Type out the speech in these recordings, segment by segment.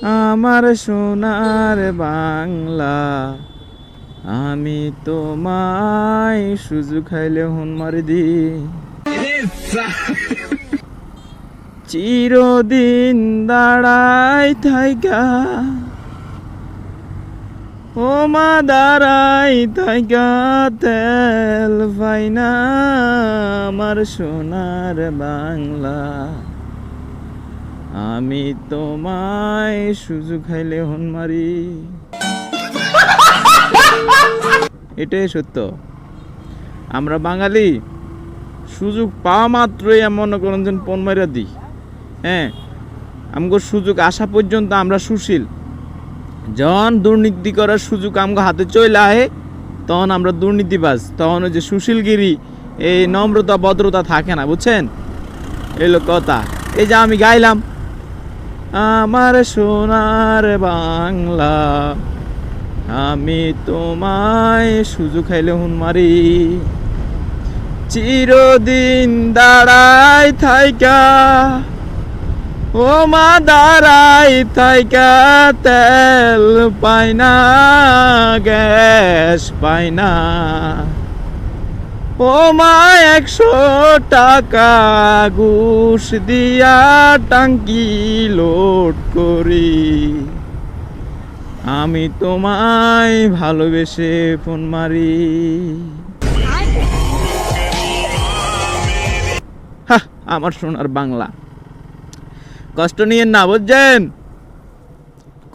আমার সোনার বাংলা, আমি তোমায় সুযোগ খাইলে হন মারি দি, চিরদিন দাঁড়াই থাইকা, ও মা দাঁড়াই থাইকা তেল ফাইনা, আমার সোনার বাংলা, আমি তোমায় সুযোগ খাইলে হন মারি। এটাই সত্য। আমরা বাঙালি সুযোগ পাওয়া মাত্রই মনে করেন যেন পণ মাইরা দিই। হ্যাঁ, আমগো সুযোগ আসা পর্যন্ত আমরা সুশীল। যখন দুর্নীতি করার সুযোগ আমগো হাতে চলে আহে তখন আমরা দুর্নীতিবাজ, তখন ওই যে সুশীলগিরি, এই নম্রতা ভদ্রতা থাকে না, বুঝছেন? এলো কথা। এই যে আমি গাইলাম, আমার সোনার বাংলা, আমি তোমায় সুযোগ খাইলে হুন মারি, চিরদিন দাঁড়াই থাইকা, ও মা দাঁড়াই থাইকা তেল পাইনা, গ্যাস পাইনা, ও মা 100 টাকা ঘুষ দিয়া টাঙ্কি লোড করি, আমি তোমায় ভালোবেসে ফোন মারি। আমার সোনার বাংলা, কষ্ট নিয়েন না, বুঝছেন?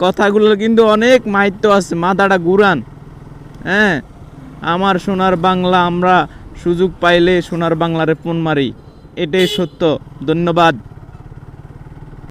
কথাগুলো কিন্তু অনেক মাহিত্য আছে, মাথাটা ঘুরান। হ্যাঁ, আমার সোনার বাংলা, আমরা সুযোগ পাইলে সোনার বাংলারে ফোন মারি, এটাই সত্য। ধন্যবাদ।